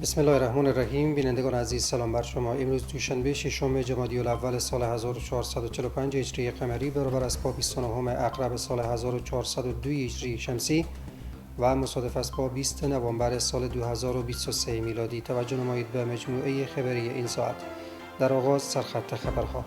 بسم الله الرحمن الرحیم. بینندگان عزیز سلام بر شما. امروز دوشنبه ششم جمادی الاول سال 1445 هجری قمری برابر است با 29 اقرب سال 1402 هجری شمسی و مصادف است با 20 نوامبر سال 2023 میلادی. توجه نمایید به مجموعه خبری این ساعت. در آغاز سرخط خبرها.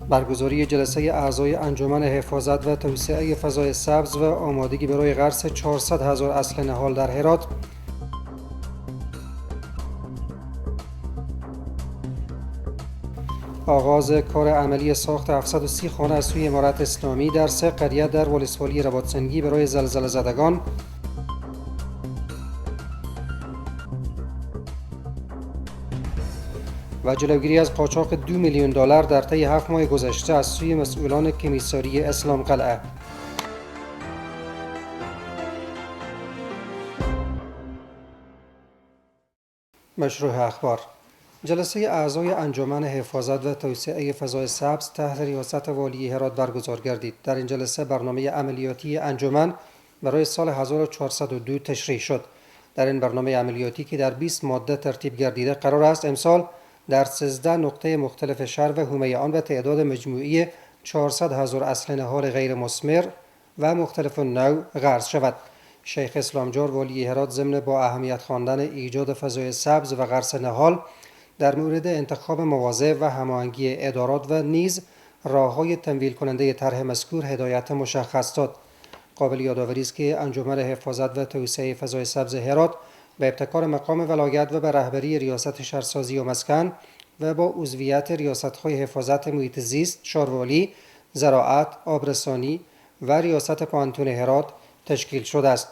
برگزاری جلسه اعضای انجمن حفاظت و توسعه فضای سبز و آمادگی برای غرس 400,000 اصل نهال در هرات. آغاز کار عملی ساخت 730 خانه از سوی امارت اسلامی در 3 قریه در ولسوالی رباطسنگی برای زلزله زدگان. و جلوگیری از قاچاق 2 میلیون دلار در طی 7 ماه گذشته از سوی مسئولان کمیساری اسلام قلعه. مشروع اخبار. جلسه اعضای انجمن حفاظت و توسعه فضای سبز تحت ریاست والی هرات برگزار گردید. در این جلسه برنامه عملیاتی انجمن برای سال 1402 تشریح شد. در این برنامه عملیاتی که در 20 ماده ترتیب گردیده قرار است امسال در 13 نقطه مختلف شهر و حومه آن به تعداد مجموعی 400,000 اصل نهال غیر مثمر و مختلف النوع غرس شود. شیخ اسلامجار والی هرات ضمن با اهمیت خواندن ایجاد فضای سبز و غرس نهال در مورد انتخاب مواضع و هماهنگی ادارات و نیز راه‌های تمویل کننده طرح مذکور هدایت مشخص داد. قابل یادآوری است که انجمن حفاظت و توسعه فضای سبز هرات به ابتکار مقام ولایت و به رهبری ریاست شهرسازی و مسکن و با عضویت ریاست‌های حفاظت محیط زیست، شاروالی، زراعت، آبرسانی و ریاست پانتون هرات تشکیل شده است.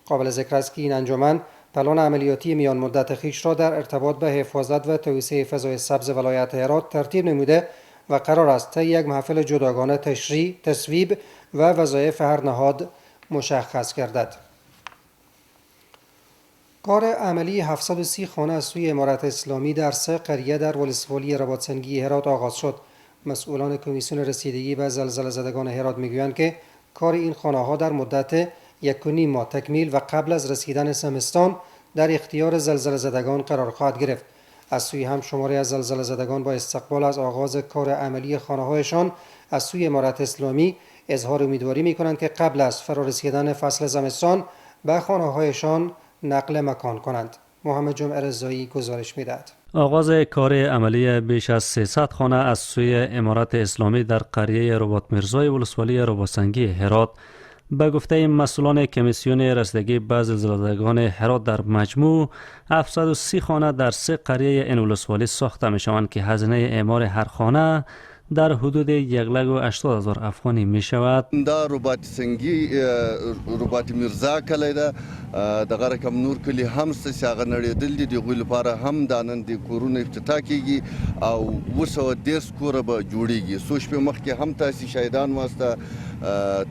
قابل ذکر است که این انجمن پلان عملیاتی میان مدت خویش را در ارتباط به حفاظت و توسعه فضای سبز ولایت هرات ترتیب نموده و قرار است طی یک محفل جداگانه تشریح، تصویب و وظایف هر نهاد مشخص گردد. کار عملی 730 خانه از سوی امارت اسلامی در 3 قریه در ولسوالی رباطسنگی هرات آغاز شد. مسئولان کمیسیون رسیدگی به زلزله زدگان هرات میگویند که کار این خانه ها در مدت 1.5 ماه تکمیل و قبل از رسیدن زمستان در اختیار زلزله زدگان قرار خواهد گرفت. از سوی هم شماری از زلزله زدگان با استقبال از آغاز کار عملی خانه هایشان از سوی امارت اسلامی اظهار امیدواری می‌کنند که قبل از فرارسیدن فصل زمستان به خانه هایشان نقل مکان کنند. محمد جمعه رضایی گزارش می‌دهد. آغاز کار عملی بیش از 300 خانه از سوی امارت اسلامی در قریه رباط مرزای ولسوالی رباطسنگی هرات به گفته مسئولان کمیسیون رسیدگی به زلزله‌زدگان هرات در مجموع 730 خانه در 3 قریه این ولسوالی ساخته می‌شوند که هزینه اعمار هر خانه در حدود 1,80,000 افغانی می شود. دا رباطسنگی رباط مرزا کلی ده دغه رقم نور کلی هم څه نړیدل دي دغه لپاره هم د نن د کورونو افتتاح کیږي او 210 کور به جوړیږي. څو شپې مخکې هم تاسو شهیدان واسطه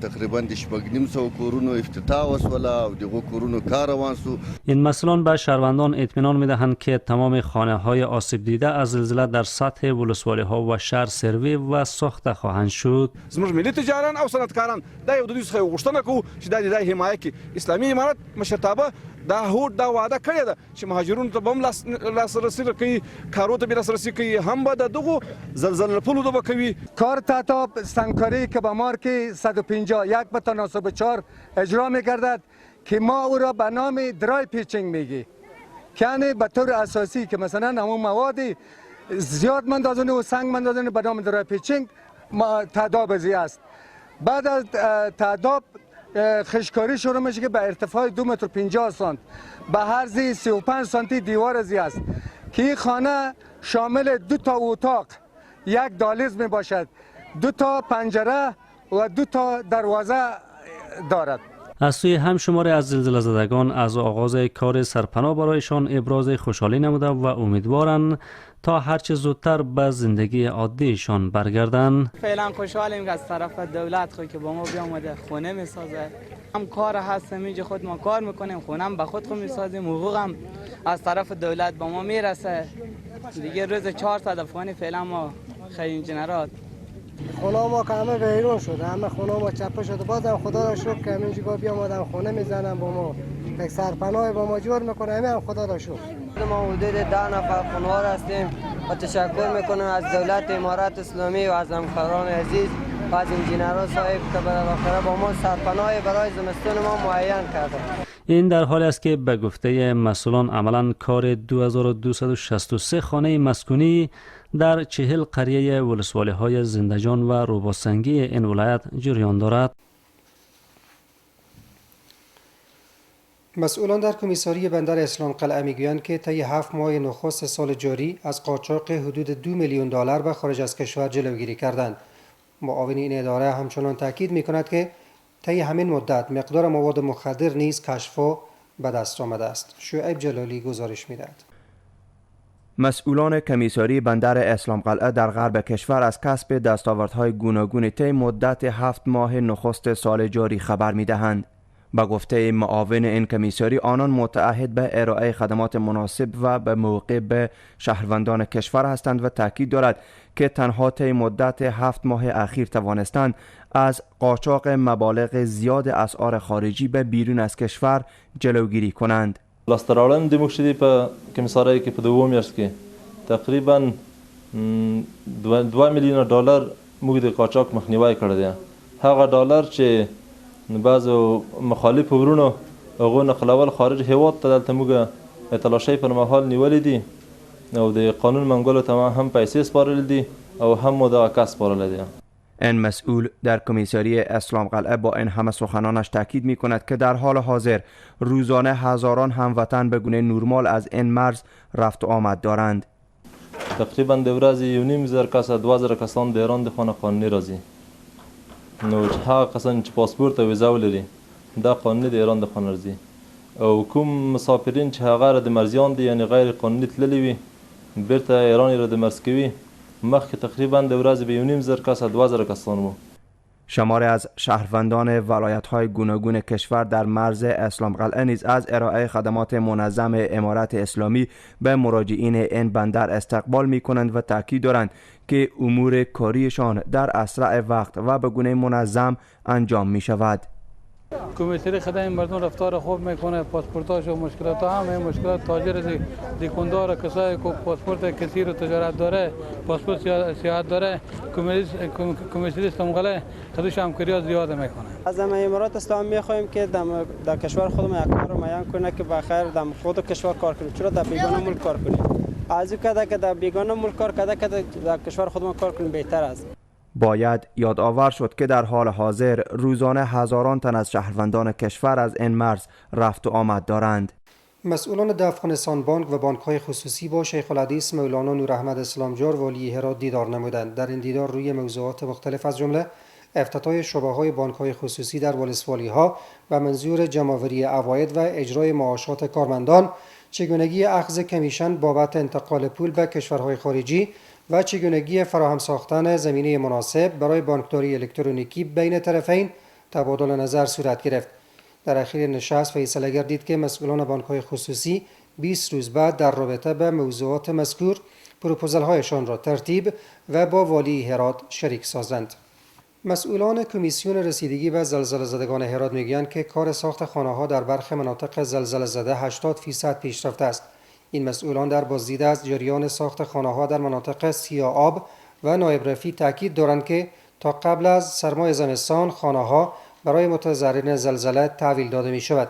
تقریبا د 900 کورونو افتتاح وسوله او دغه کورونو کار روان سو. این مسئولان به شهروندان اطمینان میدهند که تمام خانه های آسیب دیده از زلزله در سطح ولسوالی ها و شهر سروی و ساخته خواهند شد. زموږ ملي تجاران او صنعتکاران دا یو د دوی څخه غوښتنه کوو چې د حمایه کې اسلامي امارت مشرتابه دا هوډ دا وعده کړې ده چې مهاجرونو ته هم لاسرسی کوي، کارو ته به لاسرسی کوي، هم به دغه زلزله پلو به کوي. کار تاتاب سنگکاری که به مارک 151 به تناسب 4 اجرا می‌گردد که ما او را به نام درای پیچینگ میگی، یعنی به طور اساسی که مثلا همون موادی زیاد مندازنه و سنگ مندازنه به نام درای پیچینگ تعداب زی است. بعد از تعداب خشکاری شروع میشه که به ارتفاع 2 متر 50 سانت به عرض 35 سانتی دیوار زی است که این خانه شامل 2 تا اتاق، 1 دهلیز می باشد، 2 تا پنجره و 2 تا دروازه دارد. از سوی هم شماری از زلزله زدگان از آغاز کار سرپناه برایشان ابراز خوشحالی نموده و امیدوارند تا هرچه زودتر به زندگی عادیشان برگردند. فعلا خوشحالیم که از طرف دولت خود که با ما بیامده خونه میسازه. هم کار هست اینجا خود ما کار میکنیم، خونه هم به خود میسازیم، حقوق هم از طرف دولت با ما میرسه. دیگه روز 400 افغانی فعلا ما خیلی انجینرات خونه ما که همه ویران شده، همه خونه ما چپه شده. بازم خدا را شکر که همینجا بیام آدم خونه میزنم با ما، یک سرپناه با ما جور میکنه. هم خدا را شکر. ما حدود 10 نفر خانوار هستیم و تشکر میکنم از دولت امارات اسلامی و از همکاران عزیز و از انجینرها صاحب که بالاخره با ما سرپناه برای زمستون ما معین کرده. این در حالی است که به گفته مسئولان عملا کار 2263 خانه مسکونی در 40 قریه ولسوالی های زندجان و روباسنگی این ولایت جریان دارد. مسئولان در کمیساری بندر اسلام قلعه میگویند که طی 7 ماه نخست سال جاری از قاچاق حدود $2 میلیون به خارج از کشور جلوگیری کردند. معاون این اداره همچنان تاکید میکند که طی همین مدت مقدار مواد مخدر نیز کشف و به دست آمده است. شعیب جلالی گزارش میدهد. مسئولان کمیساری بندر اسلام قلعه در غرب کشور از کسب دستاوردهای گوناگون طی مدت 7 ماه نخست سال جاری خبر میدهند. با گفته معاون این کمیساری آنان متعهد به ارائه خدمات مناسب و به موقع به شهروندان کشور هستند و تاکید دارد که تنها طی مدت 7 ماه اخیر توانستند از قاچاق مبالغ زیاد اسعار خارجی به بیرون از کشور جلوگیری کنند. لاسترالن دموږ شدي په کمیسارۍ کې په 2 میاشت کې تقریبا $2 میلیون موږ د قاچاق مخنیوي کړی دی. هغه ډالر چې بعضو مخالف ورونو هغو نقلول خارج هیواد ته دلته موږ تلاشۍ پر مهال نیولې دي او د قانون منګولو ته هم پیسې سپارلې دي او هم مو دغه کس سپارلی دی. این مسئول در کمیساری اسلام قلعه با این همه سخنانش تاکید می کند که در حال حاضر روزانه هزاران هموطن به گونه نورمال از این مرز رفت و آمد دارند. تقریبا د ورځې 1.5 کس 2000 کسان د ایران د خانه قانوني راځي. نو هغه کسان چې پاسپورت او ویزا ولري دا قانوني د ایران د خانه راځي او کوم مسافرین چې هغه د مرزیان دي یعنی غیر قانوني تللی وي بیرته ایران را د مرز کوي مخکې تقریبا د ورځې به 1.5 کس 2000 کسان وو. شماری از شهروندان ولایت‌های گوناگون کشور در مرز اسلام قلعه نیز از ارائه خدمات منظم امارت اسلامی به مراجعین این بندر استقبال می‌کنند و تاکید دارند که امور کاریشان در اسرع وقت و به گونه منظم انجام می‌شود. کمیسری خدمات مردم رفتار خوب میکنه، پاسپورتاش و مشکلات همه مشکلات تاجر دیکندار کسایی که پاسپورت کسی رو تجارت داره، پاسپورت سیاحت داره، کمیسری اسلام قلعه خودش همکاری زیاد میکنه. از امارات اسلامی میخوایم که در کشور خودمون یک کار معین کنه که بخیر در خود کشور کار کنیم، چرا در بیگانه ملک کار کنیم؟ از کده که در بیگانه ملک کار کده که در کشور خودمون کار کنیم بهتر است. باید یادآور شد که در حال حاضر روزانه هزاران تن از شهروندان کشور از این مرز رفت و آمد دارند. مسئولان د افغانستان بانک و بانک‌های خصوصی با شیخ الحدیث مولانا نور احمد اسلامجار والی هرات دیدار نمودند. در این دیدار روی موضوعات مختلف از جمله افتتاح شعبه‌های بانک‌های خصوصی در ولسوالی‌ها و منظور جمع‌آوری عواید و اجرای معاشات کارمندان، چگونگی اخذ کمیشن بابت انتقال پول به کشورهای خارجی و چگونگی فراهم ساختن زمینه مناسب برای بانکداری الکترونیکی بین طرفین تبادل نظر صورت گرفت. در اخیر نشست فیصله گردید که مسئولان بانک‌های خصوصی 20 روز بعد در رابطه به موضوعات مذکور پروپوزل‌هایشان را ترتیب و با والی هرات شریک سازند. مسئولان کمیسیون رسیدگی به زلزله زدگان هرات میگویند که کار ساخت خانه‌ها در برخی مناطق زلزله زده 80% پیشرفته است. این مسئولان در بازدید از جریان ساخت خانه‌ها در مناطق سیاه آب و نایب رفیع تاکید دارند که تا قبل از سرمای زمستان خانه‌ها برای متضررین زلزله تحویل داده می شود.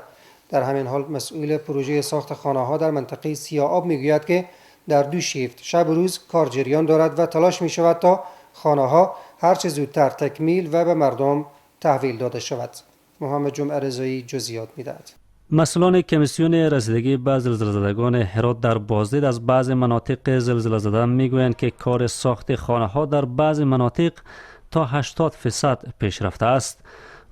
در همین حال مسئول پروژه ساخت خانه‌ها در منطقه سیاه آب میگوید که در 2 شیفت شب و روز کار جریان دارد و تلاش می شود تا خانه‌ها هر چه زودتر تکمیل و به مردم تحویل داده شود. محمد جمعه رضایی جزئیات می‌دهد. مسئولان کمیسیون رسیدگی به زلزله زدگان هرات در بازدید از بعض مناطق زلزله زده میگویند که کار ساخت خانه‌ها در بعض مناطق تا 80% پیشرفته است.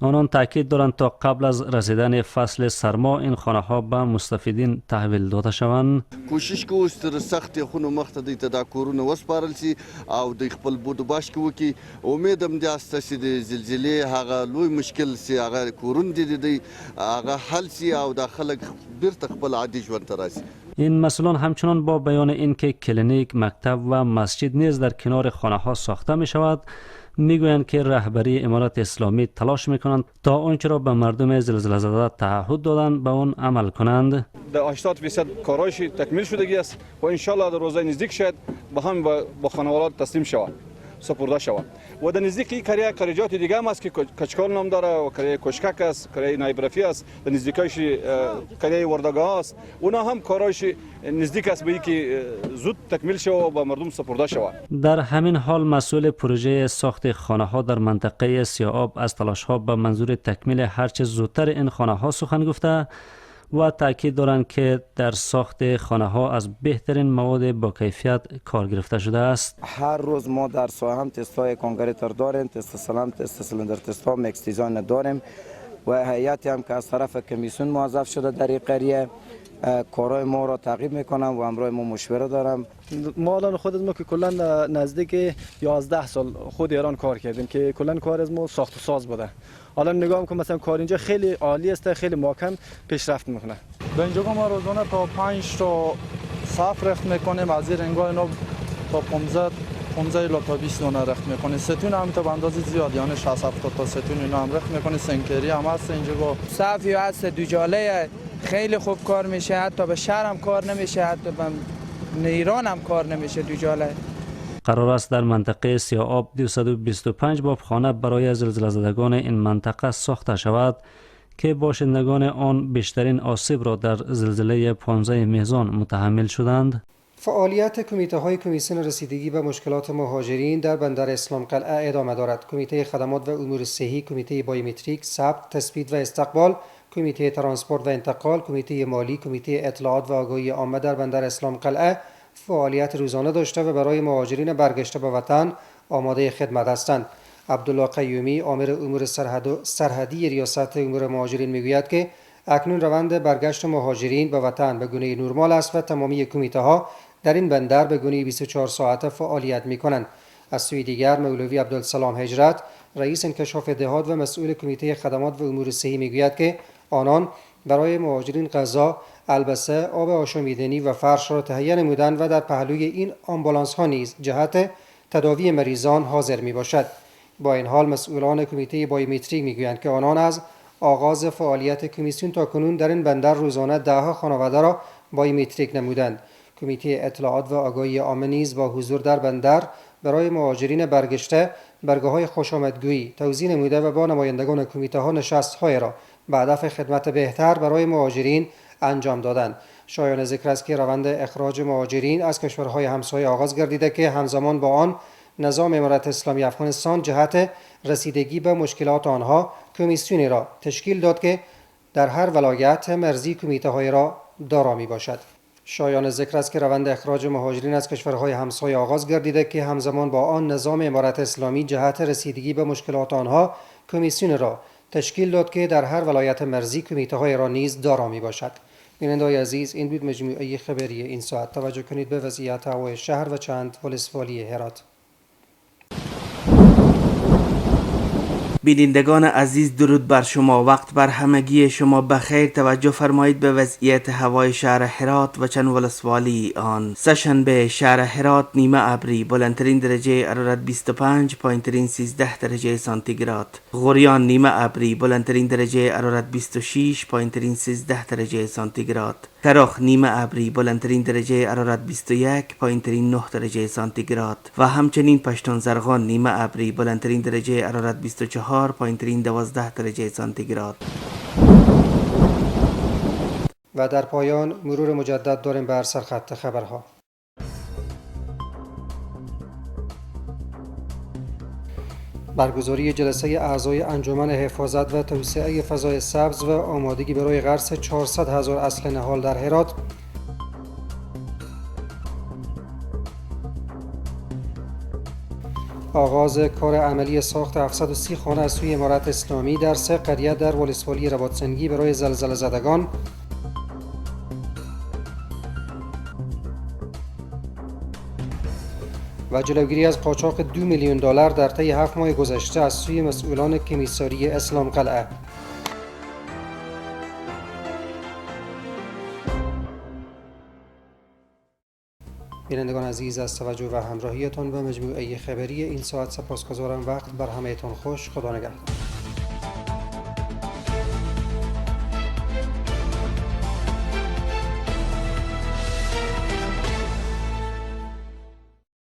آنان تاکید دارند تا قبل از رسیدن فصل سرما این خانه‌ها به مستفیدین تحویل داده شوند. کوشش کوو تر سخت خونو مخته د تداکورونه وسپارل سي او د خپل بودو باش کې وکي. امیدم دې است چې د زلزلې هغه لوی مشکل سي هغه کورون دي هغه حل سي او د خلک بیرته خپل عادي ژوند ته راسي. این مسئولان همچنان با بیان اینکه کلینیک، مکتب و مسجد نیز در کنار خانه‌ها ساخته می شود میگویند که رهبری امارت اسلامی تلاش میکنند تا آنچه را به مردم زلزله زده تعهد دادند به آن عمل کنند. در 80% کارایش تکمیل شدگی است و ان شاء الله در روزهای نزدیک شاید به هم با خانواده تسلیم شود، سپرده شود. و در نزدیکی کاریجات دیگه هم است که کچکال نام داره و کریه کشکک است، کریه نایب رفی است، در نزدیکایش کریه وردگاه است. اونا هم کارایش نزدیک است به اینکه زود تکمیل شود و به مردم سپرده شود. در همین حال مسئول پروژه ساخت خانه ها در منطقه سیاآب از تلاش ها به منظور تکمیل هرچه زودتر این خانه ها سخن گفته و تاکید دارند که در ساخت خانه ها از بهترین مواد با کیفیت کار گرفته شده است. هر روز ما در سایه هم تست های کانکریتر داریم، تست سلام، تست سلندر تست ها، مکس دیزاین داریم و هیئتی هم که از طرف کمیسیون موظف شده در این قریه کارهای ما را تعقیب میکنم و همراه ما مشوره دارم. ما الان خود از ما که کلا نزدیک 11 سال خود ایران کار کردیم که کلا کار از ما ساخت و ساز بوده. الان نگاه میکنم مثلا کار اینجا خیلی عالی است، خیلی محکم پیشرفت میکنه. به اینجا ما روزانه تا 5 تا صف رفت میکنیم، از این رنگای اینا تا 15 الی تا 20 دانه رفت میکنیم. ستون هم تا به اندازه زیاد، یعنی 60 70 تا ستون اینا هم رفت میکنیم. سنکری هم هست اینجا با صفی هست، دوجاله خیلی خوب کار میشه، حتی به شهر هم کار نمیشه، حتی به ایران هم کار نمیشه دوجاله. قرار است در منطقه سیاآب 225 بابخانه برای زلزله زدگان این منطقه ساخته شود که باشندگان آن بیشترین آسیب را در زلزله 15 میزان متحمل شدند. فعالیت کمیته های کمیسیون رسیدگی به مشکلات مهاجرین در بندر اسلام قلعه ادامه دارد. کمیته خدمات و امور صحی، کمیته بایومتریک، ثبت، تثبیت و استقبال، کمیته ترانسپورت و انتقال، کمیته مالی، کمیته اطلاعات و آگاهی عامه در بندر اسلام قلعه فعالیت روزانه داشته و برای مهاجرین برگشته به وطن آماده خدمت هستند. عبدالله قیومی، آمر امور سرحدی ریاست امور مهاجرین میگوید که اکنون روند برگشت مهاجرین به وطن به گونه نرمال است و تمامی کمیته ها در این بندر به گونه 24 ساعته فعالیت می کنند. از سوی دیگر مولوی عبدالسلام هجرت، رئیس انکشاف دهات و مسئول کمیته خدمات و امور صحی میگوید که آنان برای مهاجرین غذا، البسه، آب آشامیدنی و فرش را تهیه نمودند و در پهلوی این آمبولانس ها نیز جهت تداوی مریضان حاضر می باشد. با این حال مسئولان کمیته بایومتریک میگویند که آنان از آغاز فعالیت کمیسیون تا کنون در این بندر روزانه 10 خانواده را بایومتریک نمودند. کمیته اطلاعات و آگاهی عامه نیز با حضور در بندر برای مهاجرین برگشته برگاه‌های خوشامدگویی توزیع نموده و با نمایندگان کمیته‌ها نشست‌های را به هدف خدمت بهتر برای مهاجرین انجام دادند. شایان ذکر است که روند اخراج مهاجرین از کشورهای همسایه آغاز گردیده که همزمان با آن نظام امارت اسلامی افغانستان جهت رسیدگی به مشکلات آنها کمیسیونی را تشکیل داد که در هر ولایت مرزی کمیته‌های را دارا میباشد. شایان ذکر است که روند اخراج مهاجرین از کشورهای همسایه آغاز گردیده که همزمان با آن نظام امارت اسلامی جهت رسیدگی به مشکلات آنها کمیسیون را تشکیل داد که در هر ولایت مرزی کمیته‌های را نیز دارا میباشد. بینندگان عزیز، این بود مجموعه خبری این ساعت. توجه کنید به وضعیت هوای شهر و چند ولسوالی هرات. بینندگان عزیز، درود بر شما. وقت بر همگی شما بخیر. توجه فرمایید به وضعیت هوای شهر هرات و چند ولسوالی آن. سه‌شنبه شهر هرات نیمه ابری، بلندترین درجه حرارت 25، پایینترین 13 درجه سانتیگراد. غوریان نیمه ابری، بلندترین درجه حرارت 26، پایینترین 13 درجه سانتیگراد. کرخ نیمه ابری، بلندترین درجه حرارت 21، پایینترین 9 درجه سانتیگراد و همچنین پشتون زرغان نیمه ابری، بلندترین درجه حرارت 24، پایینترین 12 درجه سانتیگراد. و در پایان مرور مجدد داریم بر سرخط خبرها. برگزاری جلسه اعضای انجمن حفاظت و توسعه فضای سبز و آمادگی برای غرس 400,000 اصل نهال در هرات. آغاز کار عملی ساخت 730 خانه از سوی امارت اسلامی در 3 قریه در ولسوالی رباطسنگی برای زلزله زدگان. و جلوگیری از قاچاق 2 میلیون دلار در طی 7 ماه گذشته از سوی مسئولان کمیساری اسلام قلعه. بینندگان عزیز از توجه و همراهیتان به مجموعه خبری این ساعت سپاسگزارم. وقت بر همهتان خوش. خدا نگهدار.